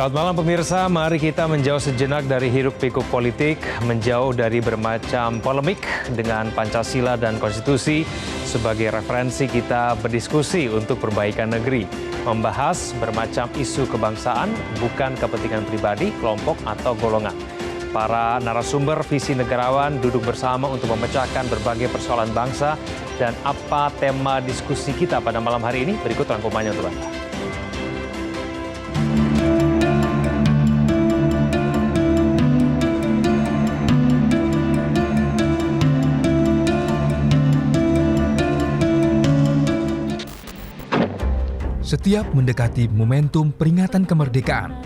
Selamat malam pemirsa, mari kita menjauh sejenak dari hiruk-pikuk politik, menjauh dari bermacam polemik dengan Pancasila dan Konstitusi sebagai referensi kita berdiskusi untuk perbaikan negeri. Membahas bermacam isu kebangsaan, bukan kepentingan pribadi, kelompok, atau golongan. Para narasumber visi negarawan duduk bersama untuk memecahkan berbagai persoalan bangsa. Dan apa tema diskusi kita pada malam hari ini? Berikut rangkumannya untuk Anda. Setiap mendekati momentum peringatan kemerdekaan,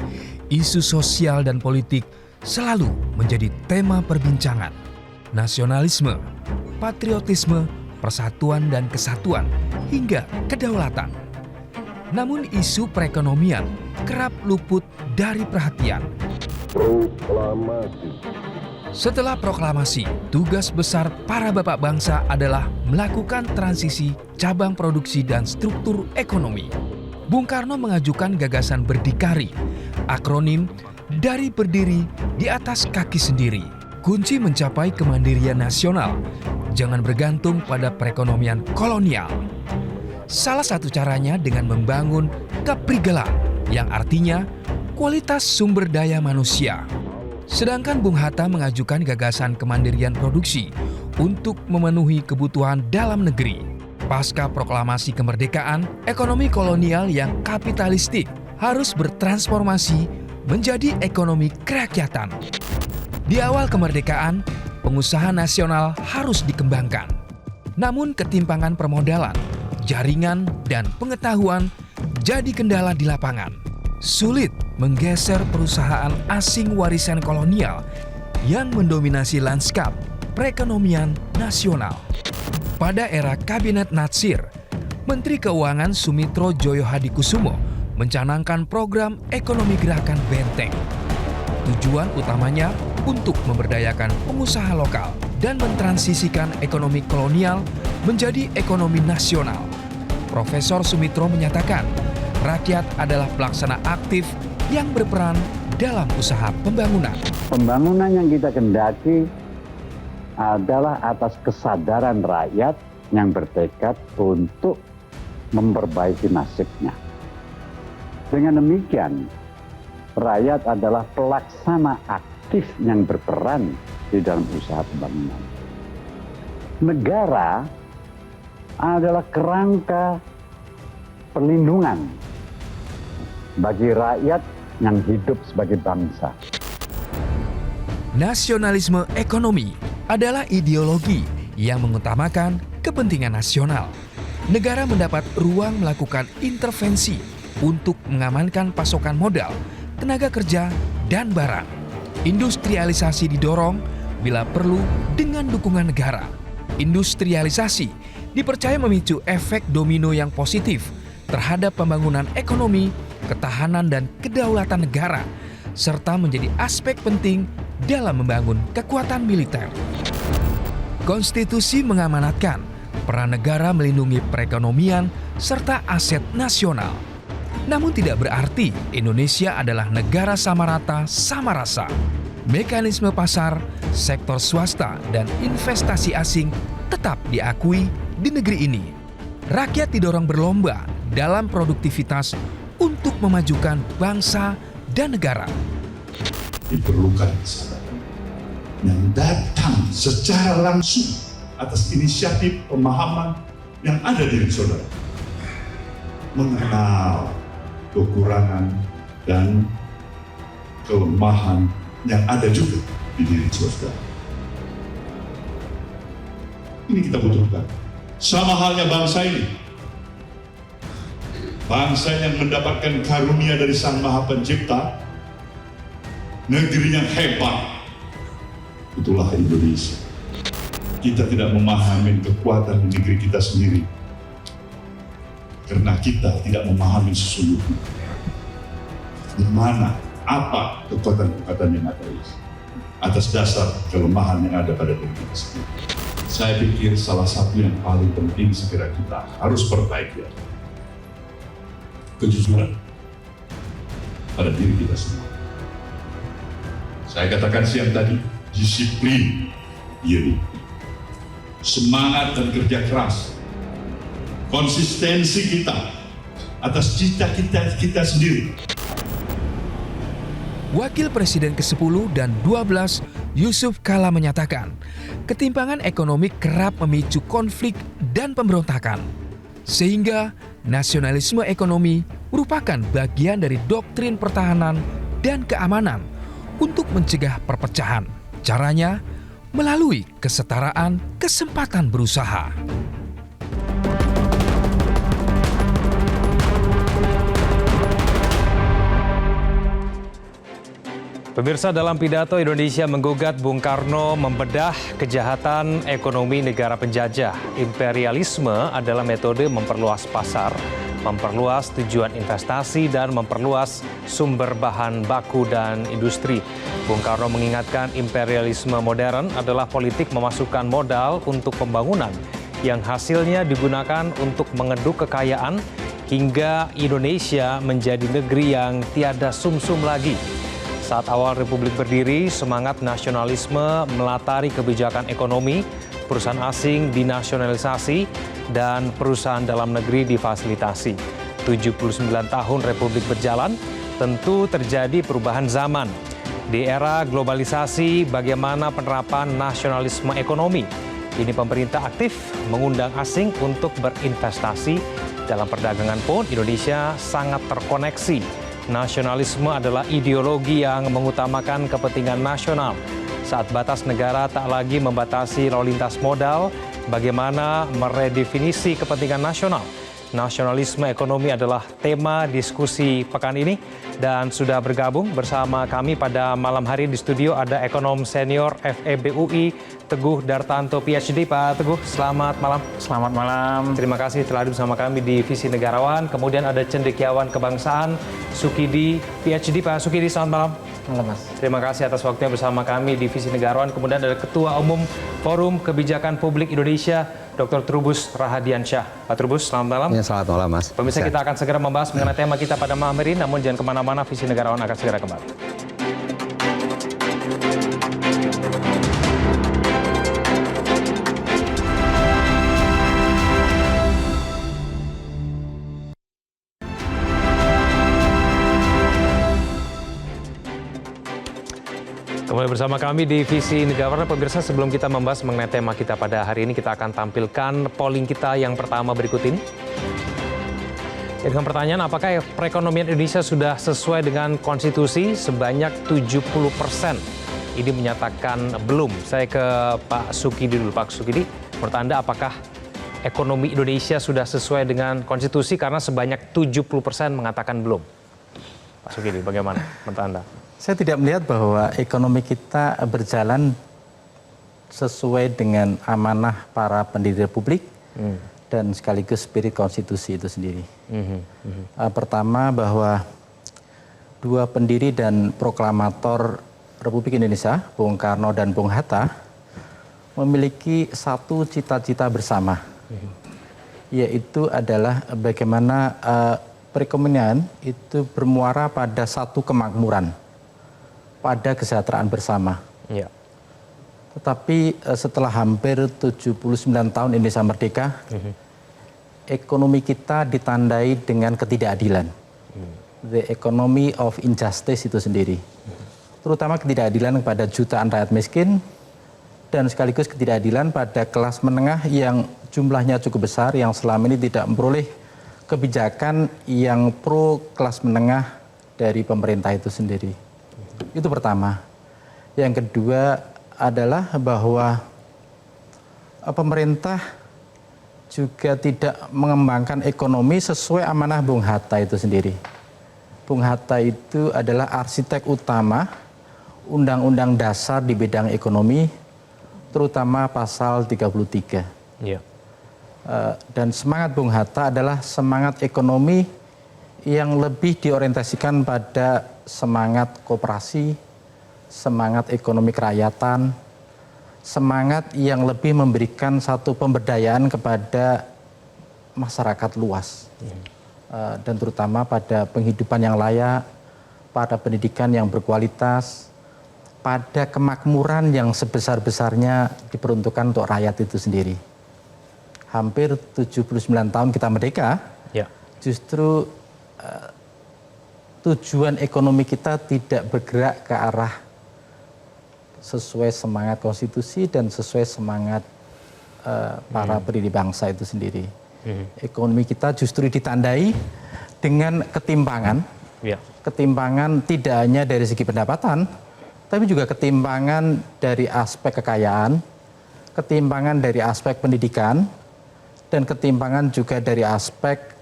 isu sosial dan politik selalu menjadi tema perbincangan. Nasionalisme, patriotisme, persatuan dan kesatuan, hingga kedaulatan. Namun isu perekonomian kerap luput dari perhatian. Setelah proklamasi, tugas besar para bapak bangsa adalah melakukan transisi cabang produksi dan struktur ekonomi. Bung Karno mengajukan gagasan berdikari, akronim dari berdiri di atas kaki sendiri. Kunci mencapai kemandirian nasional, jangan bergantung pada perekonomian kolonial. Salah satu caranya dengan membangun keprigelan, yang artinya kualitas sumber daya manusia. Sedangkan Bung Hatta mengajukan gagasan kemandirian produksi untuk memenuhi kebutuhan dalam negeri. Pasca proklamasi kemerdekaan, ekonomi kolonial yang kapitalistik harus bertransformasi menjadi ekonomi kerakyatan. Di awal kemerdekaan, pengusaha nasional harus dikembangkan. Namun ketimpangan permodalan, jaringan, dan pengetahuan jadi kendala di lapangan. Sulit menggeser perusahaan asing warisan kolonial yang mendominasi lanskap perekonomian nasional. Pada era Kabinet Natsir, Menteri Keuangan Sumitro Joyohadikusumo mencanangkan program ekonomi gerakan Benteng. Tujuan utamanya untuk memberdayakan pengusaha lokal dan mentransisikan ekonomi kolonial menjadi ekonomi nasional. Profesor Sumitro menyatakan, rakyat adalah pelaksana aktif yang berperan dalam usaha pembangunan. Pembangunan yang kita kendaki adalah atas kesadaran rakyat yang bertekad untuk memperbaiki nasibnya. Dengan demikian, rakyat adalah pelaksana aktif yang berperan di dalam usaha pembangunan. Negara adalah kerangka perlindungan bagi rakyat yang hidup sebagai bangsa. Nasionalisme ekonomi adalah ideologi yang mengutamakan kepentingan nasional. Negara mendapat ruang melakukan intervensi untuk mengamankan pasokan modal, tenaga kerja, dan barang. Industrialisasi didorong bila perlu dengan dukungan negara. Industrialisasi dipercaya memicu efek domino yang positif terhadap pembangunan ekonomi, ketahanan dan kedaulatan negara, serta menjadi aspek penting dalam membangun kekuatan militer. Konstitusi mengamanatkan peran negara melindungi perekonomian serta aset nasional. Namun tidak berarti Indonesia adalah negara sama rata, sama rasa. Mekanisme pasar, sektor swasta, dan investasi asing tetap diakui di negeri ini. Rakyat didorong berlomba dalam produktivitas untuk memajukan bangsa dan negara. Diperlukan kesadaran yang datang secara langsung atas inisiatif pemahaman yang ada di diri saudara. Mengenal kekurangan dan kelemahan yang ada juga di diri saudara. Ini kita butuhkan. Sama halnya bangsa ini. Bangsa yang mendapatkan karunia dari Sang Maha Pencipta, negeri yang hebat, itulah Indonesia. Kita tidak memahami kekuatan negeri kita sendiri, karena kita tidak memahami sesungguhnya di mana, apa kekuatan-kekuatan yang ada atas dasar kelemahan yang ada pada diri kita sendiri. Saya pikir salah satu yang paling penting segera kita harus perbaiki, kejujuran. pada diri kita semua. Saya katakan siang tadi, disiplin diri, semangat dan kerja keras, konsistensi kita atas cita-cita kita sendiri. Wakil Presiden ke-10 dan 12 Yusuf Kala menyatakan, ketimpangan ekonomi kerap memicu konflik dan pemberontakan. Sehingga nasionalisme ekonomi merupakan bagian dari doktrin pertahanan dan keamanan untuk mencegah perpecahan. Caranya melalui kesetaraan kesempatan berusaha. Pemirsa, dalam pidato Indonesia menggugat Bung Karno membedah kejahatan ekonomi negara penjajah. Imperialisme adalah metode memperluas pasar, memperluas tujuan investasi, dan memperluas sumber bahan baku dan industri. Bung Karno mengingatkan imperialisme modern adalah politik memasukkan modal untuk pembangunan yang hasilnya digunakan untuk mengeduk kekayaan hingga Indonesia menjadi negeri yang tiada sumsum lagi. Saat awal Republik berdiri, semangat nasionalisme melatari kebijakan ekonomi, perusahaan asing dinasionalisasi, dan perusahaan dalam negeri difasilitasi. 79 tahun Republik berjalan, tentu terjadi perubahan zaman. Di era globalisasi, bagaimana penerapan nasionalisme ekonomi? Ini pemerintah aktif mengundang asing untuk berinvestasi. Dalam perdagangan pun, Indonesia sangat terkoneksi. Nasionalisme adalah ideologi yang mengutamakan kepentingan nasional. Saat batas negara tak lagi membatasi lalu lintas modal, bagaimana meredefinisi kepentingan nasional? Nasionalisme ekonomi adalah tema diskusi pekan ini, dan sudah bergabung bersama kami pada malam hari di studio ada ekonom senior FEB UI Teguh Dartanto PhD. Pak Teguh, selamat malam. Selamat malam. Terima kasih telah hadir bersama kami di Visi Negarawan. Kemudian ada cendekiawan kebangsaan Sukidi PhD. Pak Sukidi, selamat malam. Malam, Mas. Terima kasih atas waktunya bersama kami di Visi Negarawan. Kemudian ada Ketua Umum Forum Kebijakan Publik Indonesia, Dr. Trubus Rahadiansyah. Pak Trubus, selamat malam. Ya, selamat malam, Mas. Pemirsa, kita akan segera membahas mengenai tema kita pada malam ini, namun jangan kemana-mana, Visi Negarawan akan segera kembali. Kembali bersama kami di Visi Negarawan. Pemirsa, sebelum kita membahas mengenai tema kita pada hari ini, kita akan tampilkan polling kita yang pertama berikut ini. Dengan pertanyaan, apakah perekonomian Indonesia sudah sesuai dengan konstitusi? Sebanyak 70% ini menyatakan belum. Saya ke Pak Sukidi dulu. Pak Sukidi, menurut Anda apakah ekonomi Indonesia sudah sesuai dengan konstitusi? Karena sebanyak 70% mengatakan belum. Pak Sukidi, bagaimana menurut Anda? Saya tidak melihat bahwa ekonomi kita berjalan sesuai dengan amanah para pendiri Republik dan sekaligus spirit konstitusi itu sendiri. Pertama, bahwa dua pendiri dan proklamator Republik Indonesia, Bung Karno dan Bung Hatta, memiliki satu cita-cita bersama, yaitu adalah bagaimana perekonomian itu bermuara pada satu kemakmuran, pada kesejahteraan bersama. Ya. Tetapi setelah hampir 79 tahun Indonesia merdeka, ekonomi kita ditandai dengan ketidakadilan. The economy of injustice itu sendiri. Terutama ketidakadilan kepada jutaan rakyat miskin dan sekaligus ketidakadilan pada kelas menengah yang jumlahnya cukup besar, yang selama ini tidak memperoleh kebijakan yang pro kelas menengah dari pemerintah itu sendiri. Itu pertama. Yang kedua adalah bahwa pemerintah juga tidak mengembangkan ekonomi sesuai amanah Bung Hatta itu sendiri. Bung Hatta itu adalah arsitek utama Undang-Undang Dasar di bidang ekonomi, terutama pasal 33. Ya. Dan semangat Bung Hatta adalah semangat ekonomi yang lebih diorientasikan pada semangat koperasi, semangat ekonomi kerakyatan, semangat yang lebih memberikan satu pemberdayaan kepada masyarakat luas, dan terutama pada penghidupan yang layak, pada pendidikan yang berkualitas, pada kemakmuran yang sebesar-besarnya diperuntukkan untuk rakyat itu sendiri. Hampir 79 tahun kita merdeka, Ya. justru tujuan ekonomi kita tidak bergerak ke arah sesuai semangat konstitusi dan sesuai semangat para pendiri bangsa itu sendiri. Ekonomi kita justru ditandai dengan ketimpangan, Ya. ketimpangan tidak hanya dari segi pendapatan, tapi juga ketimpangan dari aspek kekayaan, ketimpangan dari aspek pendidikan, dan ketimpangan juga dari aspek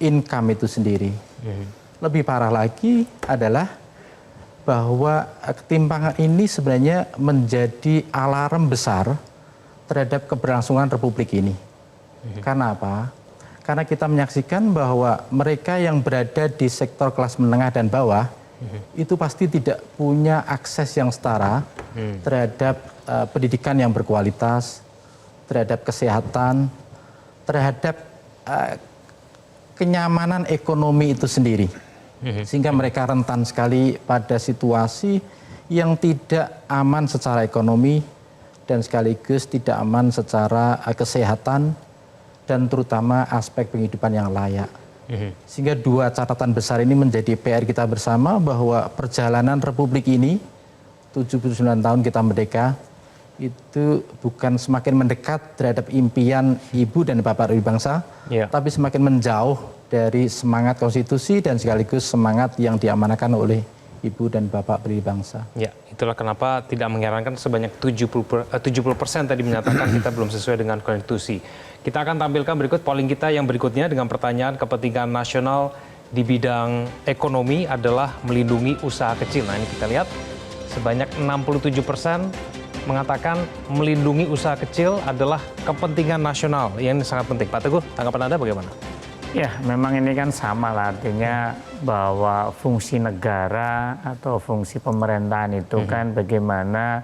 income itu sendiri. Lebih parah lagi adalah bahwa ketimpangan ini sebenarnya menjadi alarm besar terhadap keberlangsungan Republik ini. Karena apa? Karena kita menyaksikan bahwa mereka yang berada di sektor kelas menengah dan bawah itu pasti tidak punya akses yang setara terhadap pendidikan yang berkualitas, terhadap kesehatan, terhadap kenyamanan ekonomi itu sendiri. Sehingga mereka rentan sekali pada situasi yang tidak aman secara ekonomi dan sekaligus tidak aman secara kesehatan dan terutama aspek penghidupan yang layak. Sehingga dua catatan besar ini menjadi PR kita bersama bahwa perjalanan Republik ini 79 tahun kita merdeka itu bukan semakin mendekat terhadap impian ibu dan bapak dari bangsa, tapi semakin menjauh dari semangat konstitusi dan sekaligus semangat yang diamanahkan oleh ibu dan bapak pendiri bangsa. Ya, itulah kenapa tidak mengherankan sebanyak 70% tadi menyatakan kita belum sesuai dengan konstitusi. Kita akan tampilkan berikut polling kita yang berikutnya dengan pertanyaan kepentingan nasional di bidang ekonomi adalah melindungi usaha kecil. Nah, ini kita lihat sebanyak 67% mengatakan melindungi usaha kecil adalah kepentingan nasional. Yang ini sangat penting. Pak Teguh, tanggapan Anda bagaimana? Ya, memang ini kan sama lah, artinya bahwa fungsi negara atau fungsi pemerintahan itu kan bagaimana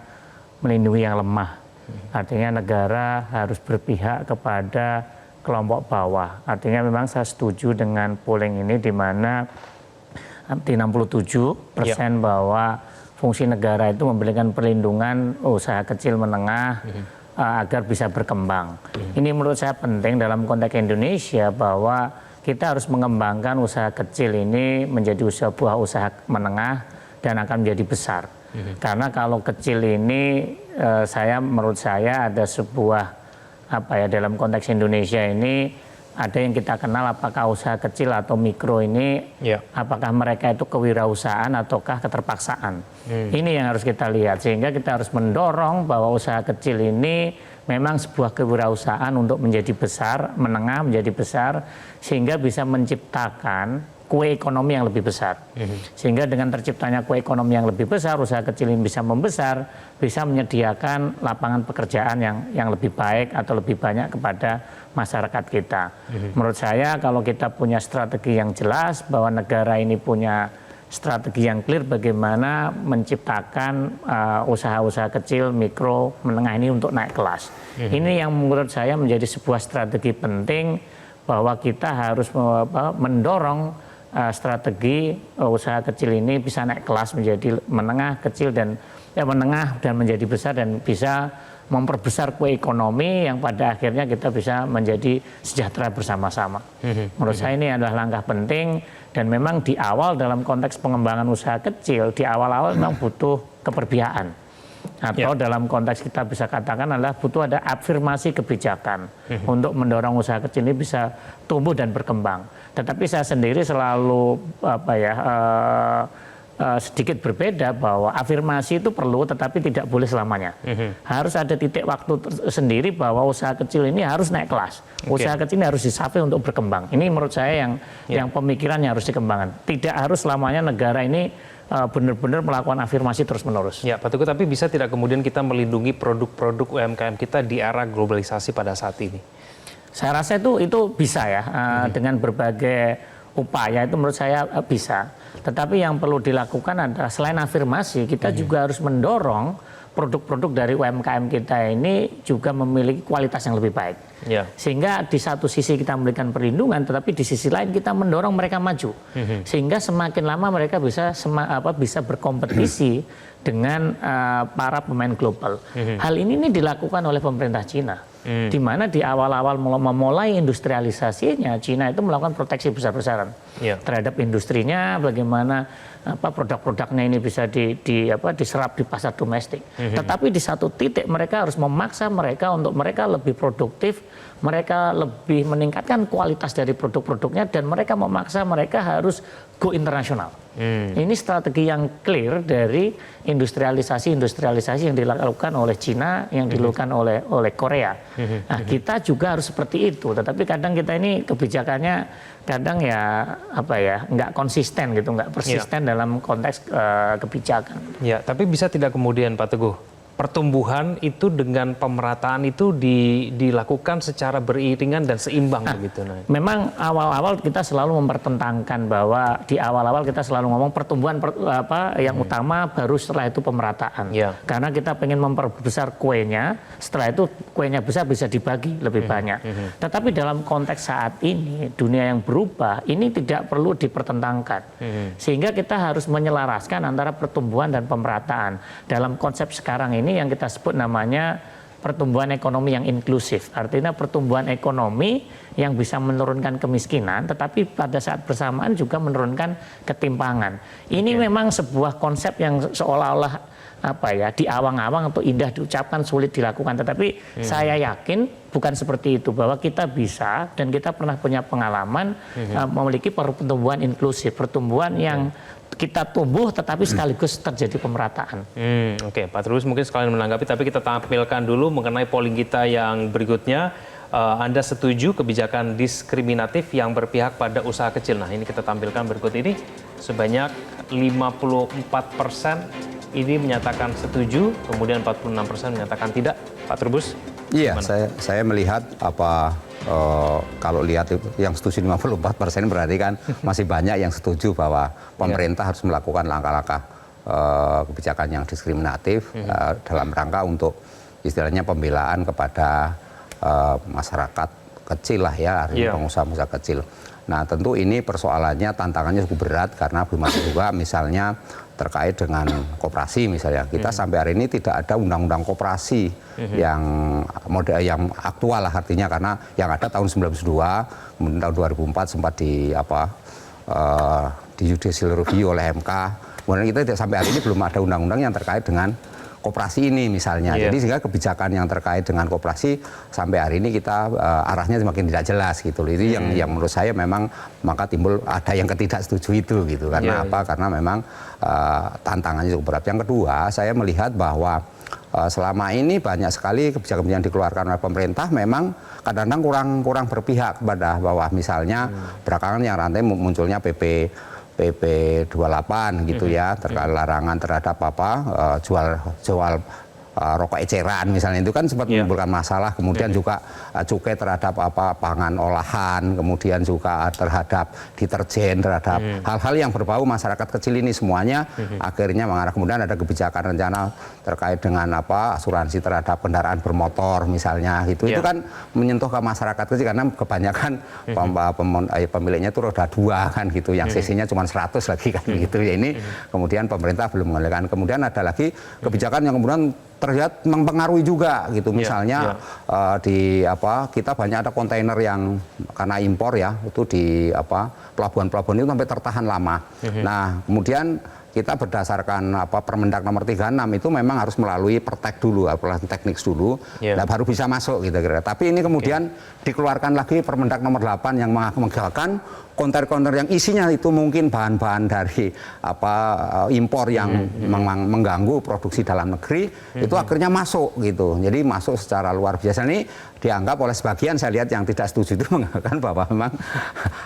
melindungi yang lemah. Artinya negara harus berpihak kepada kelompok bawah. Artinya memang saya setuju dengan polling ini di mana di 67% bahwa fungsi negara itu memberikan perlindungan usaha kecil menengah agar bisa berkembang. Ini menurut saya penting dalam konteks Indonesia bahwa kita harus mengembangkan usaha kecil ini menjadi sebuah usaha menengah dan akan menjadi besar. Karena kalau kecil ini menurut saya ada sebuah dalam konteks Indonesia ini ada yang kita kenal apakah usaha kecil atau mikro ini apakah mereka itu kewirausahaan ataukah keterpaksaan. Ini yang harus kita lihat sehingga kita harus mendorong bahwa usaha kecil ini memang sebuah kewirausahaan untuk menjadi besar, menengah menjadi besar sehingga bisa menciptakan kue ekonomi yang lebih besar. Sehingga dengan terciptanya kue ekonomi yang lebih besar, usaha kecil ini bisa membesar, bisa menyediakan lapangan pekerjaan yang lebih baik atau lebih banyak kepada masyarakat kita. Menurut saya kalau kita punya strategi yang jelas bahwa negara ini punya strategi yang clear bagaimana menciptakan usaha-usaha kecil, mikro, menengah ini untuk naik kelas. Ini yang menurut saya menjadi sebuah strategi penting bahwa kita harus mendorong strategi usaha kecil ini bisa naik kelas menjadi menengah, kecil dan menengah dan menjadi besar dan bisa memperbesar kue ekonomi yang pada akhirnya kita bisa menjadi sejahtera bersama-sama. Menurut saya ini adalah langkah penting dan memang di awal dalam konteks pengembangan usaha kecil di awal-awal memang butuh keperpihakan atau dalam konteks kita bisa katakan adalah butuh ada afirmasi kebijakan untuk mendorong usaha kecil ini bisa tumbuh dan berkembang. Tetapi saya sendiri selalu sedikit berbeda bahwa afirmasi itu perlu tetapi tidak boleh selamanya. Harus ada titik waktu sendiri bahwa usaha kecil ini harus naik kelas. Usaha kecil ini harus disapai untuk berkembang. Ini menurut saya yang pemikirannya harus dikembangkan. Tidak harus selamanya negara ini benar-benar melakukan afirmasi terus-menerus. Ya, Pak Teguh, tapi bisa tidak kemudian kita melindungi produk-produk UMKM kita di era globalisasi pada saat ini? Saya rasa itu bisa ya, dengan berbagai upaya itu menurut saya bisa. Tetapi yang perlu dilakukan adalah selain afirmasi, kita juga harus mendorong produk-produk dari UMKM kita ini juga memiliki kualitas yang lebih baik. Ya. Sehingga di satu sisi kita memberikan perlindungan, tetapi di sisi lain kita mendorong mereka maju. Sehingga semakin lama mereka bisa berkompetisi dengan para pemain global. Hal ini dilakukan oleh pemerintah Cina. Di mana di awal-awal memulai industrialisasinya, Cina itu melakukan proteksi besar-besaran terhadap industrinya, bagaimana produk-produknya ini bisa diserap di pasar domestik. Tetapi di satu titik mereka harus memaksa mereka untuk mereka lebih produktif, mereka lebih meningkatkan kualitas dari produk-produknya, dan mereka memaksa mereka harus go internasional. Ini strategi yang clear dari industrialisasi yang dilakukan oleh Cina, yang dilakukan oleh Korea. Nah, kita juga harus seperti itu. Tetapi kadang kita ini kebijakannya kadang nggak konsisten gitu, nggak persisten dalam konteks kebijakan. Ya, tapi bisa tidak kemudian Pak Teguh, pertumbuhan itu dengan pemerataan itu dilakukan secara beriringan dan seimbang begitu. Memang awal-awal kita selalu mempertentangkan bahwa di awal-awal kita selalu ngomong pertumbuhan yang utama, baru setelah itu pemerataan. Karena kita pengen memperbesar kuenya, setelah itu kuenya besar bisa dibagi lebih banyak. Tetapi dalam konteks saat ini, dunia yang berubah, ini tidak perlu dipertentangkan. Sehingga kita harus menyelaraskan antara pertumbuhan dan pemerataan. Dalam konsep sekarang ini yang kita sebut namanya pertumbuhan ekonomi yang inklusif. Artinya pertumbuhan ekonomi yang bisa menurunkan kemiskinan, tetapi pada saat bersamaan juga menurunkan ketimpangan. Ini memang sebuah konsep yang seolah-olah di awang-awang atau indah diucapkan, sulit dilakukan. Tetapi saya yakin bukan seperti itu, bahwa kita bisa, dan kita pernah punya pengalaman memiliki pertumbuhan inklusif, pertumbuhan yang kita tumbuh tetapi sekaligus terjadi pemerataan. Oke, Pak Trubus mungkin sekalian menanggapi, tapi kita tampilkan dulu mengenai polling kita yang berikutnya. Anda setuju kebijakan diskriminatif yang berpihak pada usaha kecil? Nah, ini kita tampilkan berikut ini. Sebanyak 54% ini menyatakan setuju, kemudian 46% menyatakan tidak. Pak Trubus? Iya, saya melihat kalau lihat yang setuju 54% berarti kan masih banyak yang setuju bahwa pemerintah harus melakukan langkah-langkah kebijakan yang diskriminatif dalam rangka untuk istilahnya pembelaan kepada masyarakat kecil lah ya, pengusaha-pengusaha kecil. Nah, tentu ini persoalannya, tantangannya cukup berat karena belum ada juga misalnya terkait dengan koperasi misalnya. Kita sampai hari ini tidak ada undang-undang koperasi yang model yang aktual lah artinya, karena yang ada tahun 1992, kemudian tahun 2004 sempat di judicial review oleh MK. Kemudian kita sampai hari ini belum ada undang-undang yang terkait dengan koperasi ini misalnya. Jadi sehingga kebijakan yang terkait dengan koperasi sampai hari ini kita arahnya semakin tidak jelas gitu. Itu yang menurut saya memang maka timbul ada yang ketidaksetuju itu gitu. Karena apa? Karena memang tantangannya cukup berat. Yang kedua, saya melihat bahwa selama ini banyak sekali kebijakan yang dikeluarkan oleh pemerintah memang kadang-kadang kurang berpihak kepada bawah. Misalnya belakangan yang rantai munculnya PP 28 gitu ya, terkait larangan terhadap jual rokok eceran misalnya, itu kan sempat menimbulkan masalah. Kemudian juga cukai terhadap pangan olahan, kemudian juga terhadap deterjen, terhadap hal-hal yang berbau masyarakat kecil ini semuanya akhirnya mengarah. Kemudian ada kebijakan rencana terkait dengan asuransi terhadap kendaraan bermotor misalnya gitu. Itu kan menyentuh ke masyarakat kecil karena kebanyakan pemiliknya itu roda 2 kan gitu, yang cc-nya cuma 100 lagi kan gitu ya. Ini kemudian pemerintah belum mengalihkan. Kemudian ada lagi kebijakan yang kemudian terlihat mempengaruhi juga gitu, misalnya kita banyak ada kontainer yang karena impor ya, itu di pelabuhan-pelabuhan itu sampai tertahan lama. Nah, kemudian kita berdasarkan Permendak nomor 36 itu memang harus melalui pertek dulu, teknik dulu, baru bisa masuk gitu kira. Tapi ini kemudian dikeluarkan lagi Permendak nomor 8 yang menggagalkan kontainer-kontainer yang isinya itu mungkin bahan-bahan dari impor yang mengganggu produksi dalam negeri, itu akhirnya masuk gitu. Jadi masuk secara luar biasa. Ini dianggap oleh sebagian, saya lihat yang tidak setuju itu mengatakan bahwa memang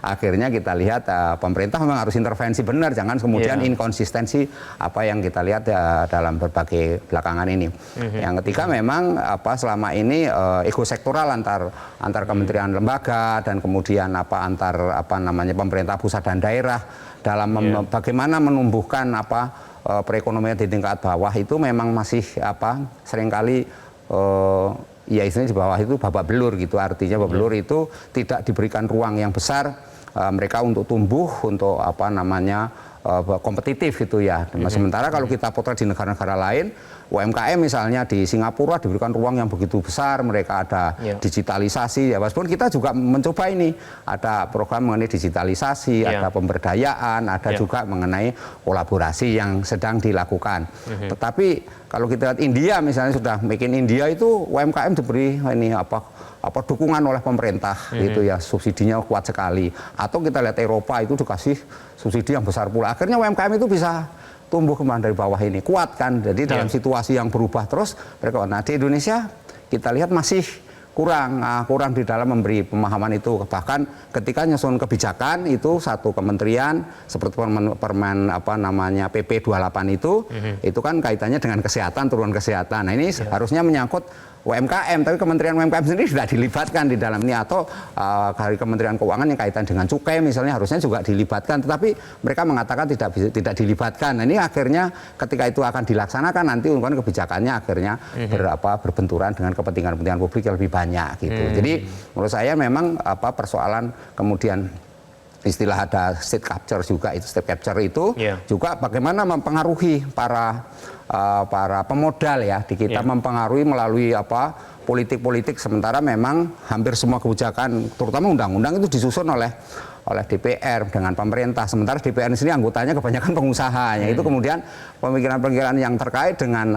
akhirnya kita lihat pemerintah memang harus intervensi benar, jangan kemudian inkonsistensi apa yang kita lihat dalam berbagai belakangan ini. Yang ketiga memang selama ini ego sektoral antar kementerian lembaga dan kemudian antar pemerintah pusat dan daerah dalam bagaimana menumbuhkan perekonomian di tingkat bawah itu memang masih seringkali ya istilahnya di bawah itu babak belur gitu, artinya babak belur itu tidak diberikan ruang yang besar mereka untuk tumbuh, untuk kompetitif gitu ya. Sementara kalau kita potret di negara-negara lain, UMKM misalnya di Singapura diberikan ruang yang begitu besar, mereka ada digitalisasi ya, meskipun kita juga mencoba ini, ada program mengenai digitalisasi, ada pemberdayaan, ada juga mengenai kolaborasi yang sedang dilakukan. Tetapi kalau kita lihat India misalnya, sudah Make in India itu UMKM diberi ini dukungan oleh pemerintah gitu ya, subsidinya kuat sekali. Atau kita lihat Eropa itu dikasih subsidi yang besar pula. Akhirnya UMKM itu bisa tumbuh kembali dari bawah ini, kuat kan. Jadi dalam situasi yang berubah terus mereka. Nah, di Indonesia kita lihat masih kurang di dalam memberi pemahaman itu. Bahkan ketika nyusun kebijakan itu satu kementerian seperti permen PP 28 itu kan kaitannya dengan kesehatan, turunan kesehatan. Nah, ini harusnya menyangkut UMKM, tapi Kementerian UMKM sendiri sudah dilibatkan di dalam ini, atau dari Kementerian Keuangan yang kaitan dengan cukai misalnya harusnya juga dilibatkan, tetapi mereka mengatakan tidak dilibatkan. Nah, ini akhirnya ketika itu akan dilaksanakan nanti kebijakannya akhirnya berbenturan dengan kepentingan publik yang lebih banyak gitu. Jadi menurut saya memang persoalan kemudian istilah ada state capture juga, itu state capture itu juga bagaimana mempengaruhi para pemodal ya di kita, mempengaruhi melalui politik-politik, sementara memang hampir semua kebijakan terutama undang-undang itu disusun oleh DPR dengan pemerintah, sementara DPR sendiri anggotanya kebanyakan pengusahanya. Itu kemudian pemikiran-pemikiran yang terkait dengan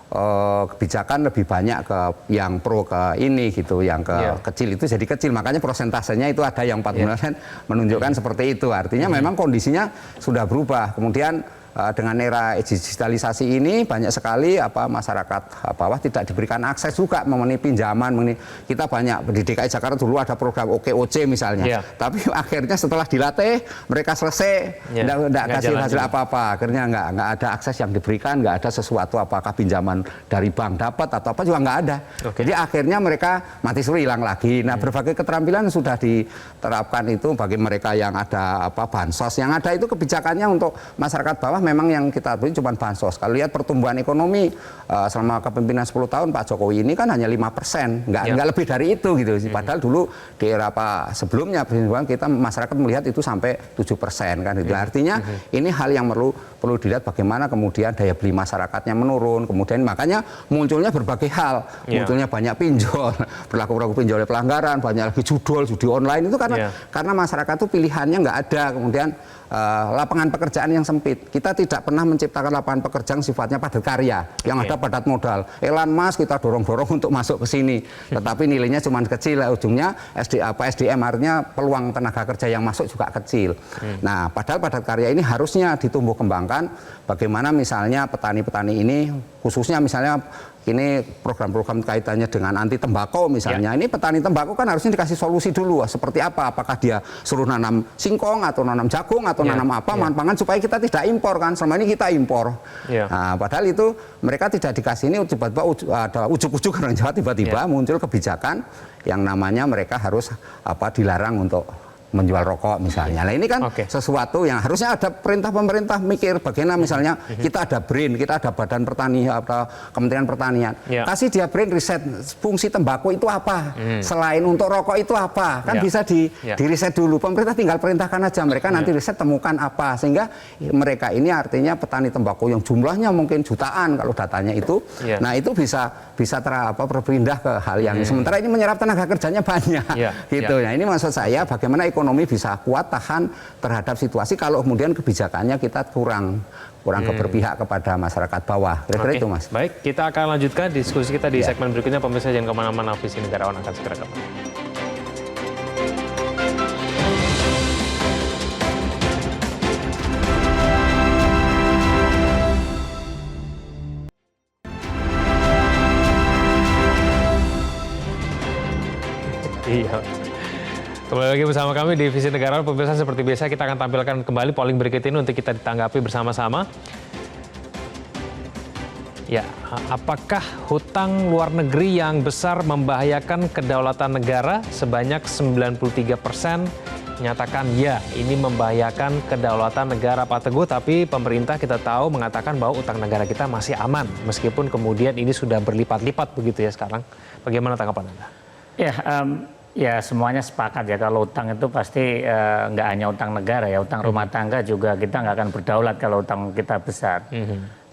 kebijakan lebih banyak ke yang pro ke ini gitu, yang ke kecil itu jadi kecil, makanya prosentasenya itu ada yang 40% menunjukkan seperti itu. Artinya memang kondisinya sudah berubah. Kemudian dengan era digitalisasi ini banyak sekali masyarakat bawah tidak diberikan akses juga mengenai pinjaman. Kita banyak di DKI Jakarta dulu ada program OKOC misalnya, tapi akhirnya setelah dilatih mereka selesai tidak kasih hasil apa-apa, akhirnya nggak ada akses yang diberikan, nggak ada sesuatu apakah pinjaman dari bank dapat atau apa juga nggak ada. Jadi akhirnya mereka mati suri, hilang lagi. Nah, berbagai keterampilan sudah diterapkan itu bagi mereka yang ada bansos, yang ada itu kebijakannya untuk masyarakat bawah memang yang kita beri cuma bansos. Kalau lihat pertumbuhan ekonomi selama kepemimpinan 10 tahun Pak Jokowi ini kan hanya 5%, nggak lebih dari itu gitu. Padahal dulu di era sebelumnya kita masyarakat melihat itu sampai 7% kan itu. Artinya ini hal yang perlu dilihat bagaimana kemudian daya beli masyarakatnya menurun. Kemudian makanya munculnya berbagai hal, munculnya banyak pinjol, perilaku pinjol pelanggaran, banyak lagi judi online itu karena masyarakat itu pilihannya nggak ada. Kemudian lapangan pekerjaan yang sempit. Kita tidak pernah menciptakan lapangan pekerjaan sifatnya padat karya, yang ada padat modal. Elon Musk kita dorong-dorong untuk masuk ke sini, tetapi nilainya cuma kecil, ujungnya SDM artinya peluang tenaga kerja yang masuk juga kecil. Nah, padahal padat karya ini harusnya ditumbuh kembangkan. Bagaimana misalnya petani-petani ini, khususnya misalnya ini program-program kaitannya dengan anti tembakau misalnya. Ini petani tembakau kan harusnya dikasih solusi dulu, seperti apa? Apakah dia suruh nanam singkong atau nanam jagung atau nanam apa, pangan supaya kita tidak impor kan. Selama ini kita impor. Nah, padahal itu mereka tidak dikasih, ini tiba-tiba ada ujuk-ujuk orang Jawa tiba-tiba muncul kebijakan yang namanya mereka harus dilarang untuk menjual rokok misalnya. Nah, ini kan sesuatu yang harusnya ada perintah pemerintah mikir bagaimana misalnya kita ada BRIN, kita ada Badan Pertanian atau Kementerian Pertanian. Kasih dia BRIN riset fungsi tembakau itu apa, selain untuk rokok itu apa, kan bisa di riset dulu. Pemerintah tinggal perintahkan aja, mereka nanti riset temukan apa, sehingga mereka ini artinya petani tembakau yang jumlahnya mungkin jutaan kalau datanya itu. Nah, itu bisa berpindah ke hal yang sementara ini menyerap tenaga kerjanya banyak gitu. Nah, ini maksud saya bagaimana ekonomi bisa kuat tahan terhadap situasi kalau kemudian kebijakannya kita kurang berpihak kepada masyarakat bawah. Kira-kira itu, Mas. Baik, kita akan lanjutkan diskusi kita di segmen berikutnya. Pemirsa jangan kemana-mana, Visi Negarawan akan segera kembali. Iya. Kembali lagi bersama kami di Visi Negarawan. Pemirsa, seperti biasa kita akan tampilkan kembali polling berikut ini untuk kita ditanggapi bersama-sama. Ya, apakah hutang luar negeri yang besar membahayakan kedaulatan negara? Sebanyak 93% menyatakan ya ini membahayakan kedaulatan negara Pak Teguh, tapi pemerintah kita tahu mengatakan bahwa utang negara kita masih aman meskipun kemudian ini sudah berlipat-lipat begitu ya sekarang. Bagaimana tanggapan Anda? Ya semuanya sepakat ya kalau utang itu pasti nggak hanya utang negara ya, utang rumah tangga juga kita nggak akan berdaulat kalau utang kita besar.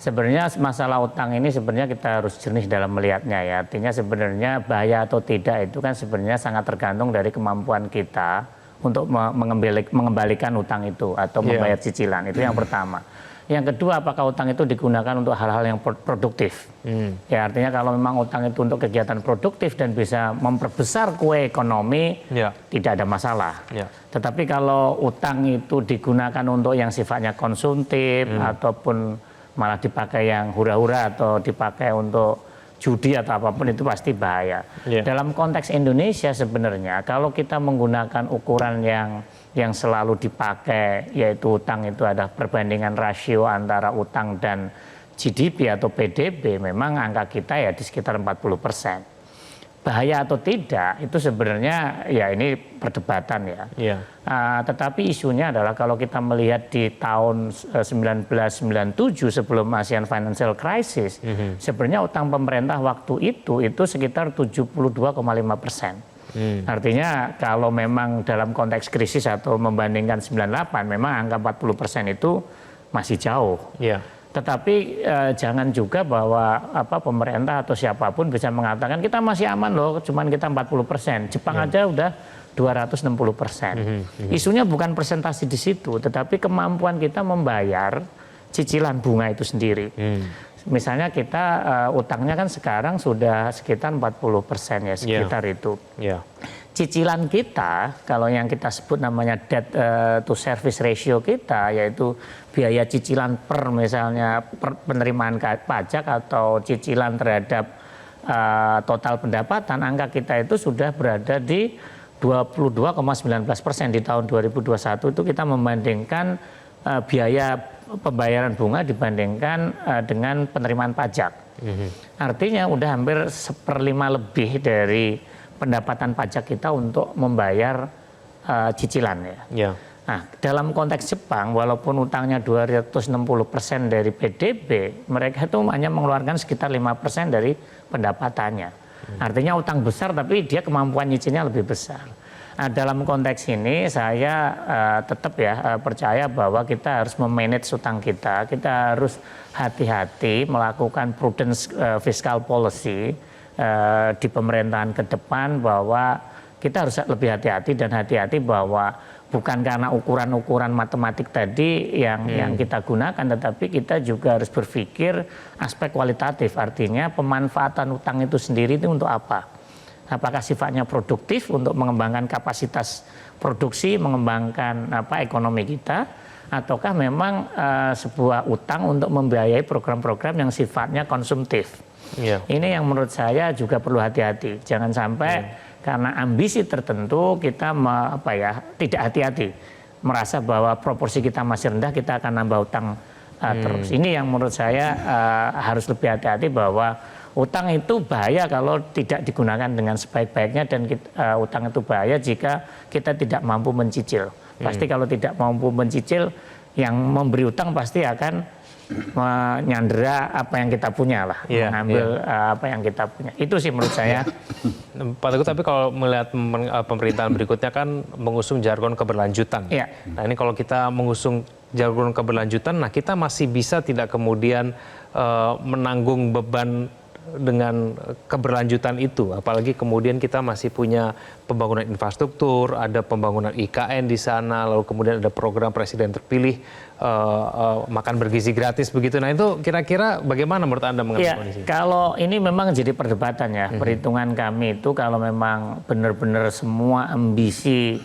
Sebenarnya masalah utang ini sebenarnya kita harus jernih dalam melihatnya ya. Artinya sebenarnya bahaya atau tidak itu kan sebenarnya sangat tergantung dari kemampuan kita untuk mengembalikan utang itu atau membayar cicilan. Itu yang pertama. Yang kedua, apakah utang itu digunakan untuk hal-hal yang produktif? Ya artinya kalau memang utang itu untuk kegiatan produktif dan bisa memperbesar kue ekonomi, tidak ada masalah. Tetapi kalau utang itu digunakan untuk yang sifatnya konsumtif ataupun malah dipakai yang hura-hura atau dipakai untuk judi atau apapun, itu pasti bahaya. Dalam konteks Indonesia sebenarnya kalau kita menggunakan ukuran yang selalu dipakai, yaitu utang itu ada perbandingan rasio antara utang dan GDP atau PDB, memang angka kita ya di sekitar 40%. Bahaya atau tidak itu sebenarnya ya ini perdebatan ya. Tetapi isunya adalah kalau kita melihat di tahun 1997 sebelum ASEAN Financial Crisis, sebenarnya utang pemerintah waktu itu sekitar 72,5%. Artinya kalau memang dalam konteks krisis atau membandingkan 98, memang angka 40% itu masih jauh. Tetapi jangan juga bahwa pemerintah atau siapapun bisa mengatakan kita masih aman loh, cuman kita 40%. Jepang aja udah 260%. Isunya bukan persentase di situ, tetapi kemampuan kita membayar cicilan bunga itu sendiri. Misalnya kita utangnya kan sekarang sudah sekitar 40% ya, sekitar itu. Cicilan kita, kalau yang kita sebut namanya debt to service ratio kita, yaitu biaya cicilan per misalnya penerimaan pajak atau cicilan terhadap total pendapatan, angka kita itu sudah berada di 22,19% di tahun 2021. Itu kita membandingkan biaya pembayaran bunga dibandingkan dengan penerimaan pajak. Artinya udah hampir 1/5 lebih dari pendapatan pajak kita untuk membayar cicilan ya. Nah, dalam konteks Jepang, walaupun utangnya 260% dari PDB, mereka itu hanya mengeluarkan sekitar 5% dari pendapatannya. Artinya utang besar tapi dia kemampuan nyicilnya lebih besar. Nah, dalam konteks ini saya tetap ya percaya bahwa kita harus memanage utang kita harus hati-hati melakukan prudence fiscal policy di pemerintahan ke depan, bahwa kita harus lebih hati-hati dan hati-hati bahwa bukan karena ukuran-ukuran matematik tadi yang kita gunakan, tetapi kita juga harus berpikir aspek kualitatif, artinya pemanfaatan utang itu sendiri itu untuk apa? Apakah sifatnya produktif untuk mengembangkan kapasitas produksi, mengembangkan ekonomi kita, ataukah memang sebuah utang untuk membiayai program-program yang sifatnya konsumtif? Ini yang menurut saya juga perlu hati-hati. Jangan sampai karena ambisi tertentu kita tidak hati-hati, merasa bahwa proporsi kita masih rendah, kita akan nambah utang terus. Ini yang menurut saya harus lebih hati-hati, bahwa utang itu bahaya kalau tidak digunakan dengan sebaik-baiknya, dan utang itu bahaya jika kita tidak mampu mencicil. Pasti kalau tidak mampu mencicil, yang memberi utang pasti akan menyandera apa yang kita punya lah, mengambil apa yang kita punya. Itu sih menurut saya. Pak Teguh, tapi kalau melihat pemerintahan berikutnya kan mengusung jargon keberlanjutan. Nah ini kalau kita mengusung jargon keberlanjutan, nah kita masih bisa tidak kemudian menanggung beban dengan keberlanjutan itu, apalagi kemudian kita masih punya pembangunan infrastruktur, ada pembangunan IKN di sana, lalu kemudian ada program presiden terpilih makan bergizi gratis begitu. Nah itu kira-kira bagaimana menurut Anda mengenai kondisi? Kalau ini memang jadi perdebatan ya, perhitungan kami itu kalau memang benar-benar semua ambisi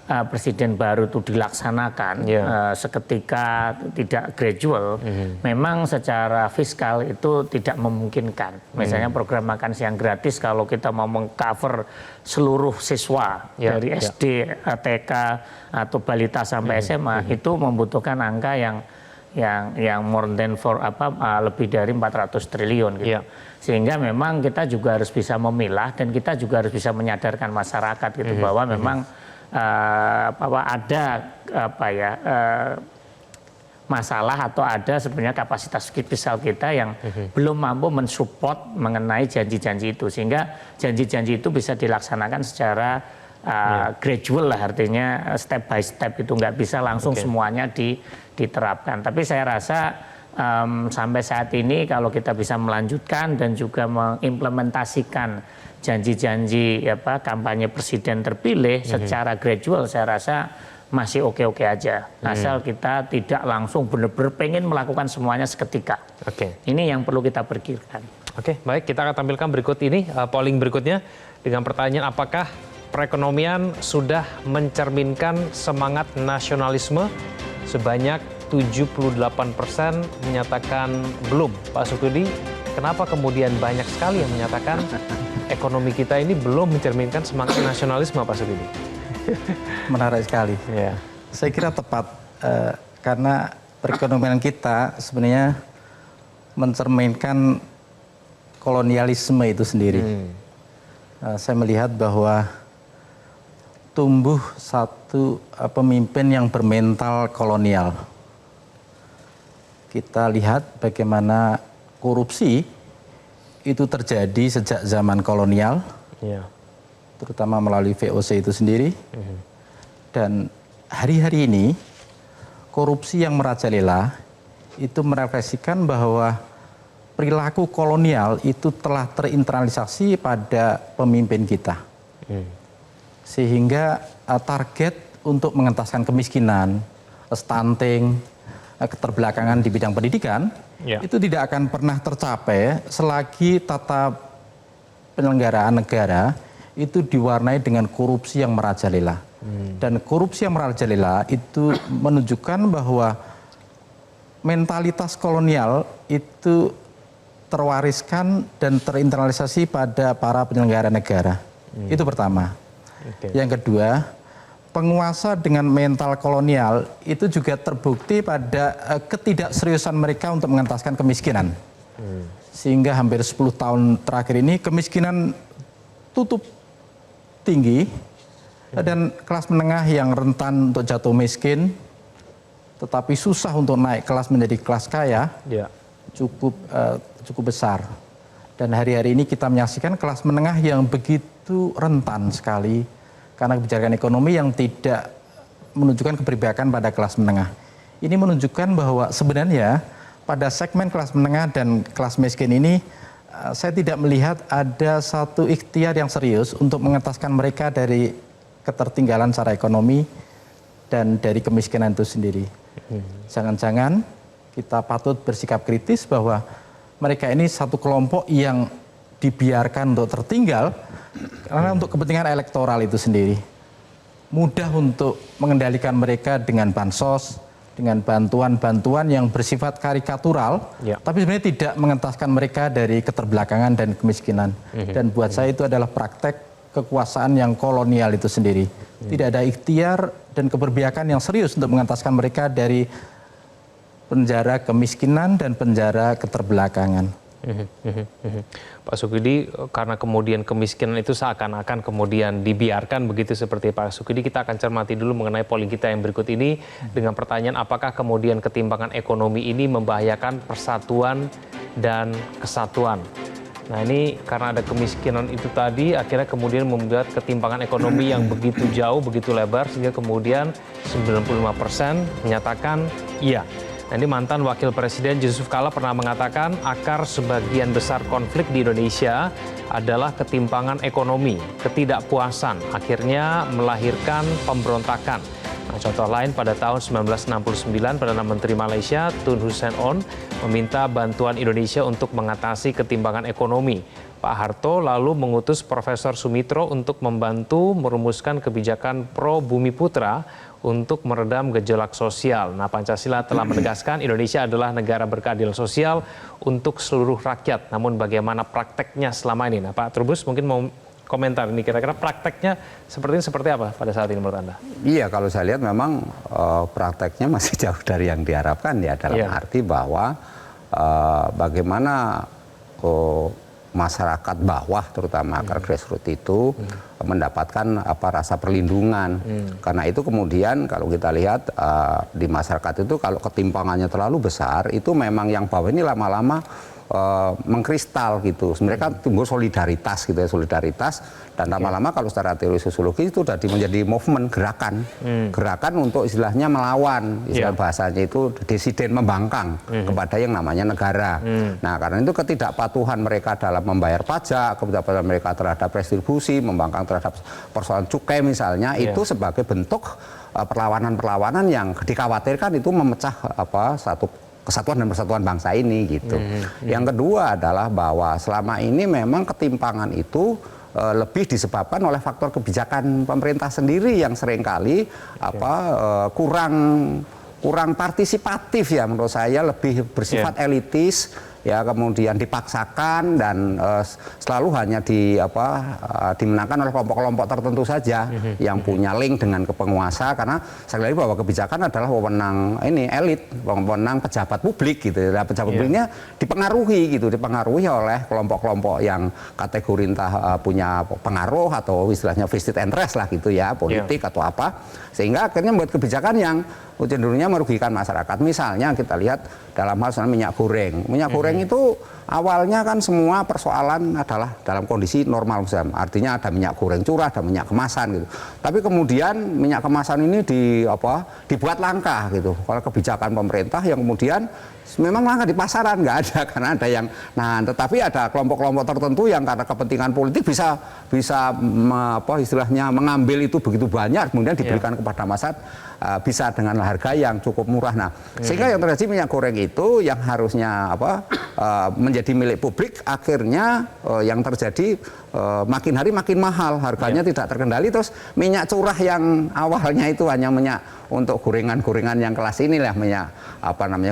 presiden baru itu dilaksanakan seketika, tidak gradual, memang secara fiskal itu tidak memungkinkan. Misalnya program makan siang gratis, kalau kita mau mengcover seluruh siswa dari SD, TK atau balita sampai SMA, itu membutuhkan angka yang more than lebih dari 400 triliun gitu. Sehingga memang kita juga harus bisa memilah, dan kita juga harus bisa menyadarkan masyarakat gitu, bahwa memang masalah atau ada sebenarnya kapasitas fiskal kita yang belum mampu mensupport mengenai janji-janji itu, sehingga janji-janji itu bisa dilaksanakan secara gradual lah, artinya step by step, itu nggak bisa langsung semuanya diterapkan. Tapi saya rasa sampai saat ini kalau kita bisa melanjutkan dan juga mengimplementasikan janji-janji kampanye presiden terpilih secara gradual, saya rasa masih oke-oke aja, asal kita tidak langsung benar-benar pengen melakukan semuanya seketika. Ini yang perlu kita pikirkan. Baik, kita akan tampilkan berikut ini polling berikutnya dengan pertanyaan, apakah perekonomian sudah mencerminkan semangat nasionalisme? Sebanyak 78% menyatakan belum. Pak Sukudi, kenapa kemudian banyak sekali yang menyatakan ekonomi kita ini belum mencerminkan semangat nasionalisme, Pak Sukudi? Menarik sekali. Saya kira tepat, karena perekonomian kita sebenarnya mencerminkan kolonialisme itu sendiri. Saya melihat bahwa tumbuh satu pemimpin yang bermental kolonial. Kita lihat bagaimana korupsi itu terjadi sejak zaman kolonial. Terutama melalui VOC itu sendiri. Dan hari-hari ini korupsi yang merajalela itu merefleksikan bahwa perilaku kolonial itu telah terinternalisasi pada pemimpin kita. Sehingga target untuk mengentaskan kemiskinan, stunting, keterbelakangan di bidang pendidikan itu tidak akan pernah tercapai selagi tata penyelenggaraan negara itu diwarnai dengan korupsi yang merajalela. Dan korupsi yang merajalela itu menunjukkan bahwa mentalitas kolonial itu terwariskan dan terinternalisasi pada para penyelenggara negara. Itu pertama. Yang kedua, penguasa dengan mental kolonial itu juga terbukti pada ketidakseriusan mereka untuk mengentaskan kemiskinan. Sehingga hampir 10 tahun terakhir ini kemiskinan tutup tinggi, dan kelas menengah yang rentan untuk jatuh miskin, tetapi susah untuk naik kelas menjadi kelas kaya, cukup besar. Dan hari-hari ini kita menyaksikan kelas menengah yang begitu rentan sekali karena kebijakan ekonomi yang tidak menunjukkan keberpihakan pada kelas menengah. Ini menunjukkan bahwa sebenarnya pada segmen kelas menengah dan kelas miskin ini saya tidak melihat ada satu ikhtiar yang serius untuk mengentaskan mereka dari ketertinggalan secara ekonomi dan dari kemiskinan itu sendiri. Jangan-jangan kita patut bersikap kritis bahwa mereka ini satu kelompok yang dibiarkan untuk tertinggal karena untuk kepentingan elektoral itu sendiri. Mudah untuk mengendalikan mereka dengan bansos, dengan bantuan-bantuan yang bersifat karikatural, tapi sebenarnya tidak mengentaskan mereka dari keterbelakangan dan kemiskinan. Dan buat saya itu adalah praktek kekuasaan yang kolonial itu sendiri. Tidak ada ikhtiar dan keberpihakan yang serius untuk mengentaskan mereka dari penjara kemiskinan dan penjara keterbelakangan. Pak Sukidi, karena kemudian kemiskinan itu seakan-akan kemudian dibiarkan begitu seperti Pak Sukidi, kita akan cermati dulu mengenai polling kita yang berikut ini dengan pertanyaan, apakah kemudian ketimpangan ekonomi ini membahayakan persatuan dan kesatuan? Nah ini karena ada kemiskinan itu tadi, akhirnya kemudian membuat ketimpangan ekonomi yang begitu jauh, begitu lebar, sehingga kemudian 95% menyatakan iya. Nah, ini mantan Wakil Presiden Yusuf Kala pernah mengatakan akar sebagian besar konflik di Indonesia adalah ketimpangan ekonomi, ketidakpuasan, akhirnya melahirkan pemberontakan. Nah, contoh lain pada tahun 1969, Perdana Menteri Malaysia Tun Hussein Onn meminta bantuan Indonesia untuk mengatasi ketimpangan ekonomi. Pak Harto lalu mengutus Profesor Sumitro untuk membantu merumuskan kebijakan pro Bumi Putra untuk meredam gejolak sosial. Nah, Pancasila telah menegaskan Indonesia adalah negara berkeadilan sosial untuk seluruh rakyat. Namun bagaimana prakteknya selama ini? Nah, Pak Trubus mungkin mau komentar ini, kira-kira prakteknya seperti apa pada saat ini menurut Anda? Iya, kalau saya lihat memang prakteknya masih jauh dari yang diharapkan ya, dalam arti bahwa bagaimana masyarakat bawah terutama akar grassroots itu mendapatkan rasa perlindungan. Karena itu kemudian kalau kita lihat di masyarakat itu kalau ketimpangannya terlalu besar itu memang yang bawah ini lama-lama mengkristal gitu. Mereka tumbuh solidaritas gitu ya, solidaritas, dan lama-lama kalau secara teori sosiologi itu jadi menjadi movement, gerakan untuk istilahnya melawan, istilah bahasanya itu disiden, membangkang kepada yang namanya negara. Nah, karena itu ketidakpatuhan mereka dalam membayar pajak, ketidakpatuhan mereka terhadap restribusi, membangkang terhadap persoalan cukai misalnya, itu sebagai bentuk perlawanan-perlawanan yang dikhawatirkan itu memecah satu kesatuan dan persatuan bangsa ini gitu. Yang kedua adalah bahwa selama ini memang ketimpangan itu lebih disebabkan oleh faktor kebijakan pemerintah sendiri yang seringkali kurang partisipatif ya menurut saya, lebih bersifat elitis ya, kemudian dipaksakan dan selalu hanya dimenangkan oleh kelompok-kelompok tertentu saja yang punya link dengan penguasa, karena sekali lagi bahwa kebijakan adalah wewenang elit, wewenang pejabat publik gitu. Nah, pejabat publiknya dipengaruhi oleh kelompok-kelompok yang kategori entah punya pengaruh atau istilahnya vested interest lah gitu ya, politik atau apa, sehingga akhirnya membuat kebijakan yang cenderungnya merugikan masyarakat. Misalnya kita lihat dalam hal minyak goreng. Minyak goreng itu awalnya kan semua persoalan adalah dalam kondisi normal, artinya ada minyak goreng curah, ada minyak kemasan gitu. Tapi kemudian minyak kemasan ini dibuat langka gitu. Kalau kebijakan pemerintah yang kemudian memang langka di pasaran, nggak ada, karena ada yang, tetapi ada kelompok-kelompok tertentu yang karena kepentingan politik bisa istilahnya mengambil itu begitu banyak, kemudian diberikan kepada masyarakat bisa dengan harga yang cukup murah. Nah, sehingga yang terjadi minyak goreng itu yang harusnya menjadi milik publik, akhirnya yang terjadi makin hari makin mahal, harganya tidak terkendali, terus minyak curah yang awalnya itu hanya minyak untuk gorengan-gorengan yang kelas inilah, minyak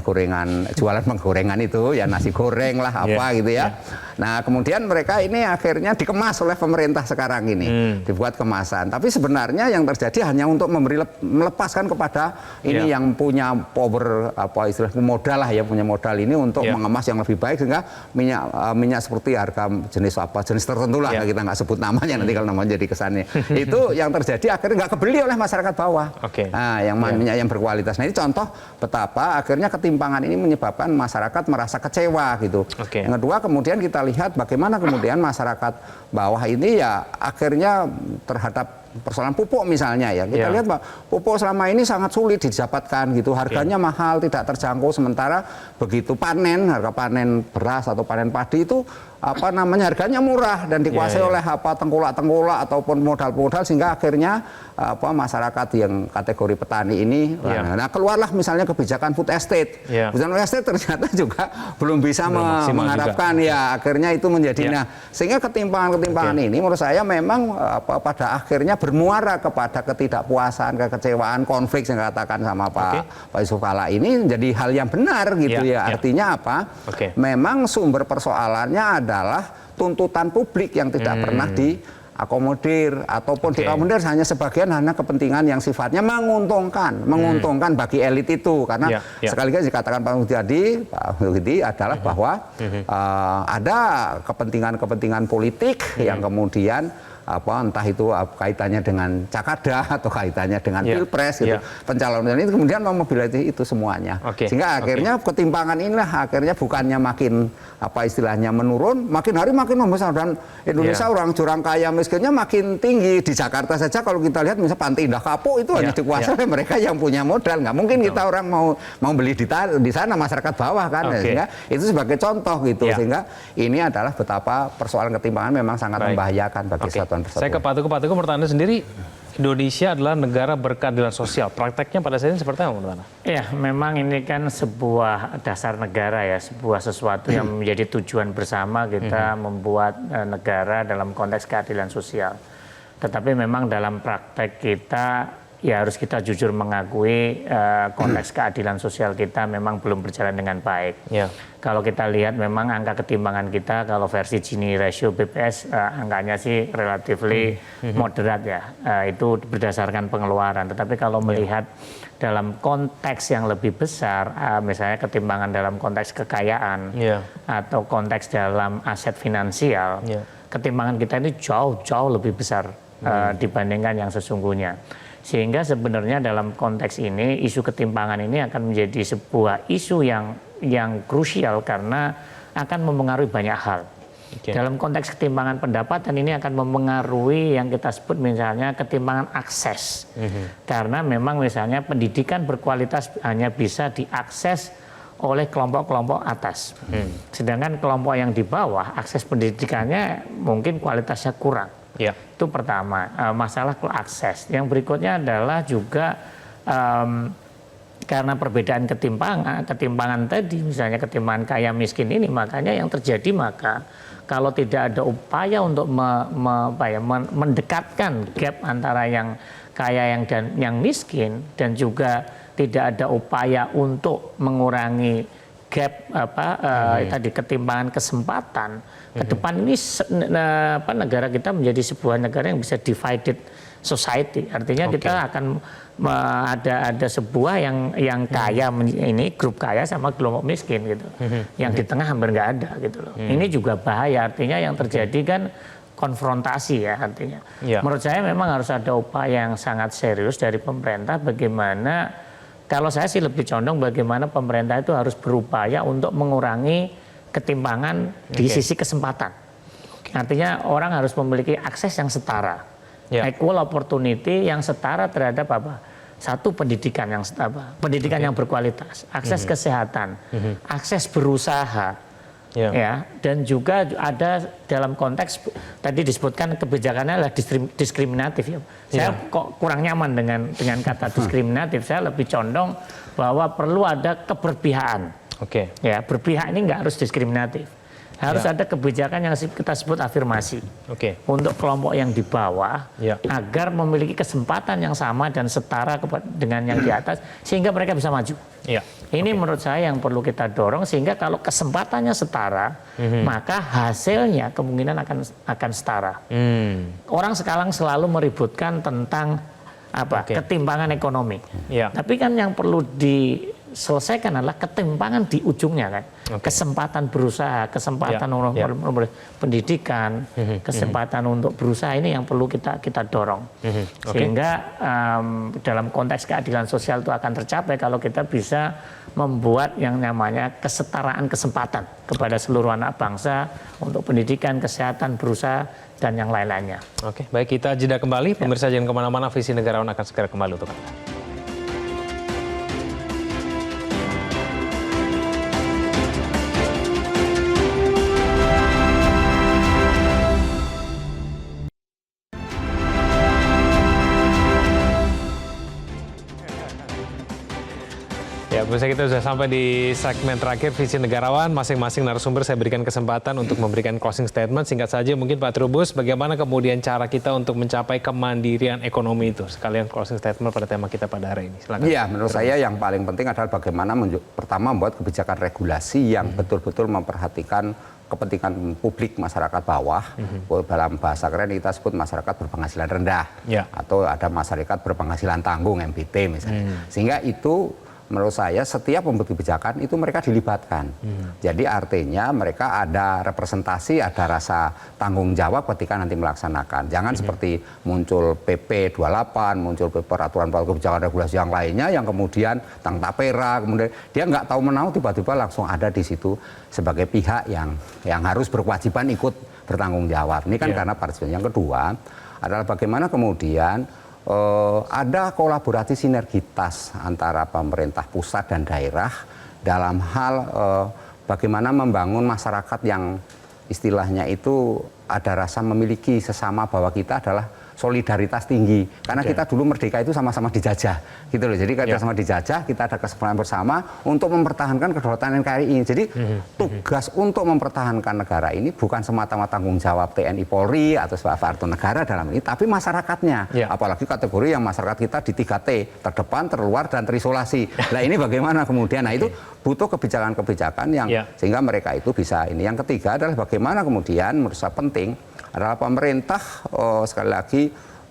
gorengan, jualan penggorengan itu ya, nasi goreng lah gitu ya. Nah, kemudian mereka ini akhirnya dikemas oleh pemerintah sekarang ini, dibuat kemasan. Tapi sebenarnya yang terjadi hanya untuk melepaskan kepada ini yang punya power istilahnya modal lah ya, punya modal ini untuk mengemas yang lebih baik, sehingga minyak seperti harga jenis tertentu lah, kita nggak sebut namanya nanti kalau namanya jadi kesannya. Itu yang terjadi akhirnya nggak kebeli oleh masyarakat bawah. Nah, yang minyak yang berkualitas. Nah, ini contoh betapa akhirnya ketimpangan ini menyebabkan masyarakat merasa kecewa gitu. Yang kedua, kemudian kita lihat bagaimana kemudian masyarakat bawah ini ya akhirnya terhadap persoalan pupuk misalnya ya, kita lihat pupuk selama ini sangat sulit didapatkan gitu, harganya mahal, tidak terjangkau, sementara begitu panen, harga panen beras atau panen padi itu harganya murah dan dikuasai oleh tengkulak-tengkulak ataupun modal-modal, sehingga akhirnya masyarakat yang kategori petani ini nah keluarlah misalnya kebijakan food estate. Kebijakan food estate ternyata juga belum bisa mengharapkan ya, akhirnya itu menjadi sehingga ketimpangan ini menurut saya memang pada akhirnya bermuara kepada ketidakpuasan, kekecewaan, konflik yang dikatakan sama Pak Yusuf Kalla ini jadi hal yang benar gitu ya. Artinya apa? Memang sumber persoalannya adalah tuntutan publik yang tidak pernah diakomodir, ataupun diakomodir hanya sebagian, hanya kepentingan yang sifatnya menguntungkan bagi elit itu. Karena sekali lagi dikatakan Pak Muhyidi adalah bahwa ada kepentingan politik yang kemudian entah itu kaitannya dengan Cakada atau kaitannya dengan Pilpres gitu. Pencalonan itu kemudian memobilisasi itu semuanya. Sehingga akhirnya ketimpangan inilah akhirnya bukannya makin istilahnya menurun, makin hari makin membesar, dan Indonesia orang jurang kaya miskinnya makin tinggi. Di Jakarta saja kalau kita lihat misalnya Pantai Indah Kapuk itu hanya dikuasai oleh mereka yang punya modal. Nggak mungkin kita orang mau beli di sana, masyarakat bawah kan. Sehingga itu sebagai contoh gitu. Sehingga ini adalah betapa persoalan ketimpangan memang sangat membahayakan bagi satu. Saya ke Pak Tugu. Pak Tugu, menurut Anda sendiri, Indonesia adalah negara berkeadilan sosial. Prakteknya pada saat ini seperti apa menurut Anda? Ya, memang ini kan sebuah dasar negara ya, sebuah sesuatu yang menjadi tujuan bersama kita membuat negara dalam konteks keadilan sosial. Tetapi memang dalam praktek kita ya harus kita jujur mengakui konteks keadilan sosial kita memang belum berjalan dengan baik. Ya. Kalau kita lihat memang angka ketimpangan kita kalau versi Gini ratio BPS angkanya sih relatively moderat ya. Itu berdasarkan pengeluaran. Tetapi kalau melihat dalam konteks yang lebih besar, misalnya ketimpangan dalam konteks kekayaan atau konteks dalam aset finansial, ketimpangan kita ini jauh lebih besar dibandingkan yang sesungguhnya. Sehingga sebenarnya dalam konteks ini isu ketimpangan ini akan menjadi sebuah isu yang krusial karena akan mempengaruhi banyak hal. Dalam konteks ketimpangan pendapatan ini akan mempengaruhi yang kita sebut misalnya ketimpangan akses. Karena memang misalnya pendidikan berkualitas hanya bisa diakses oleh kelompok-kelompok atas. Sedangkan kelompok yang di bawah akses pendidikannya mungkin kualitasnya kurang. Itu pertama, masalah akses. Yang berikutnya adalah juga karena perbedaan ketimpangan tadi, misalnya ketimpangan kaya miskin ini, makanya yang terjadi maka kalau tidak ada upaya untuk mendekatkan gap antara yang kaya dan yang miskin, dan juga tidak ada upaya untuk mengurangi gap tadi ketimpangan kesempatan. Ke depan ini negara kita menjadi sebuah negara yang bisa divided society. Artinya kita akan ada sebuah yang kaya ini grup kaya sama kelompok miskin gitu. Yang di tengah hampir nggak ada gitu loh. Ini juga bahaya. Artinya yang terjadi kan konfrontasi ya artinya. Menurut saya memang harus ada upaya yang sangat serius dari pemerintah bagaimana, kalau saya sih lebih condong bagaimana pemerintah itu harus berupaya untuk mengurangi ketimpangan di sisi kesempatan. Artinya orang harus memiliki akses yang setara. Equal opportunity yang setara terhadap apa? Satu, pendidikan yang setara, pendidikan yang berkualitas, akses kesehatan, akses berusaha. Ya, dan juga ada dalam konteks tadi disebutkan kebijakannya adalah diskriminatif ya. Saya kok kurang nyaman dengan kata diskriminatif. Saya lebih condong bahwa perlu ada keberpihakan. Ya, berpihak ini nggak harus diskriminatif. Harus ada kebijakan yang kita sebut afirmasi untuk kelompok yang di bawah agar memiliki kesempatan yang sama dan setara dengan yang di atas sehingga mereka bisa maju. Ini menurut saya yang perlu kita dorong sehingga kalau kesempatannya setara maka hasilnya kemungkinan akan setara. Orang sekarang selalu meributkan tentang ketimpangan ekonomi. Tapi kan yang perlu diselesaikan adalah ketimpangan di ujungnya kan. Kesempatan berusaha, kesempatan untuk pendidikan, kesempatan untuk berusaha ini yang perlu kita dorong. Sehingga dalam konteks keadilan sosial itu akan tercapai kalau kita bisa membuat yang namanya kesetaraan kesempatan kepada seluruh anak bangsa untuk pendidikan, kesehatan, berusaha, dan yang lain-lainnya. Baik, kita jeda kembali. Pemirsa jangan kemana-mana, Visi Negarawan akan segera kembali untuk Anda. Ya, pemirsa kita sudah sampai di segmen terakhir Visi Negarawan. Masing-masing narasumber saya berikan kesempatan untuk memberikan closing statement. Singkat saja mungkin Pak Trubus, bagaimana kemudian cara kita untuk mencapai kemandirian ekonomi itu? Sekalian closing statement pada tema kita pada hari ini. Silakan. Iya, menurut saya yang paling penting adalah bagaimana pertama membuat kebijakan regulasi yang betul-betul memperhatikan kepentingan publik masyarakat bawah. Dalam bahasa keren kita sebut masyarakat berpenghasilan rendah. Atau ada masyarakat berpenghasilan tanggung, MBT misalnya. Sehingga itu menurut saya setiap pembuat kebijakan itu mereka dilibatkan. Jadi artinya mereka ada representasi, ada rasa tanggung jawab ketika nanti melaksanakan. Jangan seperti muncul PP 28, muncul peraturan kebijakan regulasi yang lainnya yang kemudian tentang tapera, kemudian dia nggak tahu menau tiba-tiba langsung ada di situ sebagai pihak yang harus berkewajiban ikut bertanggung jawab. Ini kan karena partisipasi. Yang kedua adalah bagaimana kemudian ada kolaborasi sinergitas antara pemerintah pusat dan daerah dalam hal bagaimana membangun masyarakat yang istilahnya itu ada rasa memiliki sesama bahwa kita adalah solidaritas tinggi. Karena kita dulu merdeka itu sama-sama dijajah, gitu loh. Jadi kita sama dijajah, kita ada kesepakatan bersama untuk mempertahankan kedaulatan NKRI ini. Jadi tugas untuk mempertahankan negara ini bukan semata-mata tanggung jawab TNI Polri atau aparatur negara dalam ini, tapi masyarakatnya. Apalagi kategori yang masyarakat kita di 3T, terdepan, terluar, dan terisolasi. Nah ini bagaimana kemudian? Nah itu butuh kebijakan-kebijakan yang sehingga mereka itu bisa ini. Yang ketiga adalah bagaimana kemudian menurut saya penting adalah pemerintah sekali lagi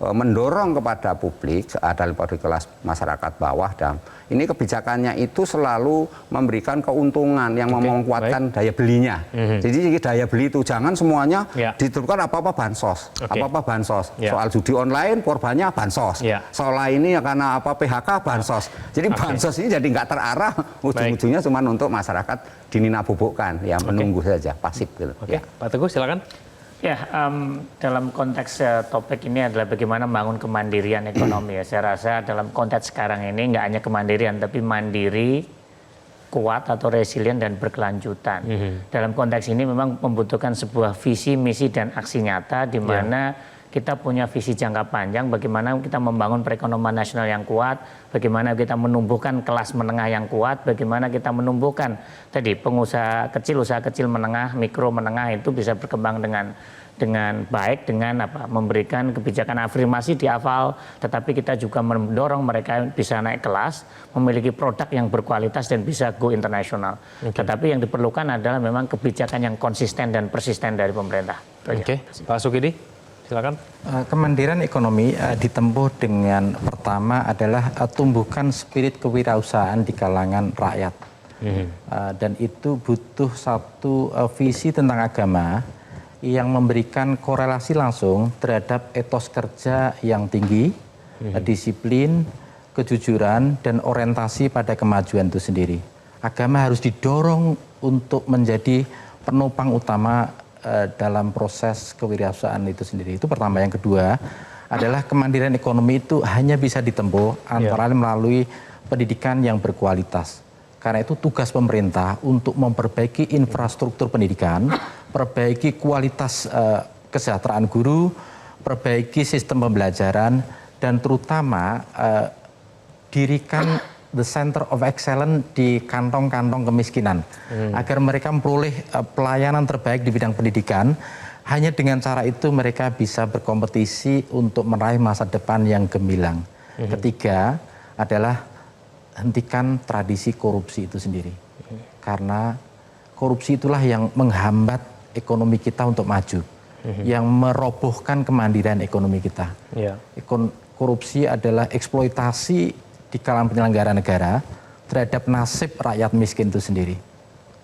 mendorong kepada publik dari kelas masyarakat bawah dan ini kebijakannya itu selalu memberikan keuntungan yang menguatkan daya belinya. Jadi daya beli itu jangan semuanya ditentukan apa-apa bansos, apa-apa bansos. Soal judi online korbannya bansos. Soal ini karena apa PHK bansos. Jadi bansos ini jadi nggak terarah, ujung-ujungnya cuma untuk masyarakat dinina-bubukkan, ya menunggu saja pasif gitu. Pak Teguh silakan. Ya, dalam konteks topik ini adalah bagaimana membangun kemandirian ekonomi. Ya. Saya rasa dalam konteks sekarang ini nggak hanya kemandirian, tapi mandiri, kuat atau resilient dan berkelanjutan. Dalam konteks ini memang membutuhkan sebuah visi, misi, dan aksi nyata di mana kita punya visi jangka panjang, bagaimana kita membangun perekonomian nasional yang kuat, bagaimana kita menumbuhkan kelas menengah yang kuat, bagaimana kita menumbuhkan tadi pengusaha kecil, usaha kecil, menengah, mikro, menengah itu bisa berkembang dengan baik, dengan memberikan kebijakan afirmasi di awal, tetapi kita juga mendorong mereka bisa naik kelas, memiliki produk yang berkualitas dan bisa go internasional. Tetapi yang diperlukan adalah memang kebijakan yang konsisten dan persisten dari pemerintah. Pak Sukidi. Silakan. Kemandirian ekonomi ditempuh dengan pertama adalah tumbuhkan spirit kewirausahaan di kalangan rakyat. Dan itu butuh satu visi tentang agama yang memberikan korelasi langsung terhadap etos kerja yang tinggi, disiplin, kejujuran, dan orientasi pada kemajuan itu sendiri. Agama harus didorong untuk menjadi penopang utama dalam proses kewirausahaan itu sendiri. Itu pertama. Yang kedua adalah kemandirian ekonomi itu hanya bisa ditempuh antara lain melalui pendidikan yang berkualitas. Karena itu tugas pemerintah untuk memperbaiki infrastruktur pendidikan, perbaiki kualitas kesejahteraan guru, perbaiki sistem pembelajaran, dan terutama dirikan the center of excellence di kantong-kantong kemiskinan agar mereka memperoleh pelayanan terbaik di bidang pendidikan. Hanya dengan cara itu mereka bisa berkompetisi untuk meraih masa depan yang gemilang. Ketiga adalah hentikan tradisi korupsi itu sendiri. Karena korupsi itulah yang menghambat ekonomi kita untuk maju, yang merobohkan kemandirian ekonomi kita. Korupsi adalah eksploitasi di kalangan penyelenggara negara terhadap nasib rakyat miskin itu sendiri.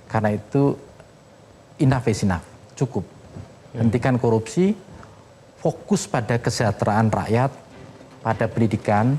Karena itu enough is enough, cukup. Hentikan korupsi, fokus pada kesejahteraan rakyat, pada pendidikan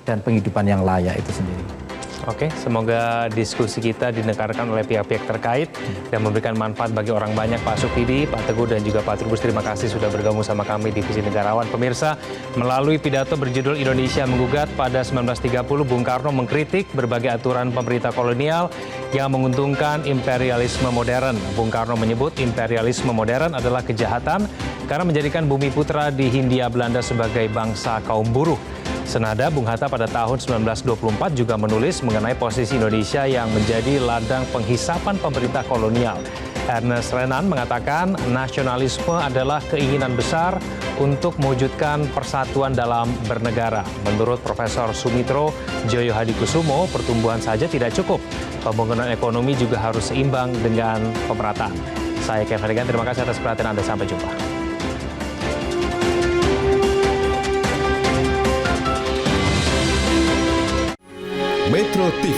dan penghidupan yang layak itu sendiri. Oke, semoga diskusi kita didengarkan oleh pihak-pihak terkait dan memberikan manfaat bagi orang banyak. Pak Sukidi, Pak Teguh, dan juga Pak Trubus, terima kasih sudah bergabung sama kami di Visi Negarawan. Pemirsa, melalui pidato berjudul Indonesia Menggugat pada 1930, Bung Karno mengkritik berbagai aturan pemerintah kolonial yang menguntungkan imperialisme modern. Bung Karno menyebut imperialisme modern adalah kejahatan karena menjadikan bumi putra di Hindia Belanda sebagai bangsa kaum buruh. Senada, Bung Hatta pada tahun 1924 juga menulis mengenai posisi Indonesia yang menjadi ladang penghisapan pemerintah kolonial. Ernest Renan mengatakan nasionalisme adalah keinginan besar untuk mewujudkan persatuan dalam bernegara. Menurut Profesor Sumitro Joyo Hadikusumo, pertumbuhan saja tidak cukup. Pembangunan ekonomi juga harus seimbang dengan pemerataan. Saya Kevin Regan, terima kasih atas perhatian Anda. Sampai jumpa. Metro TV,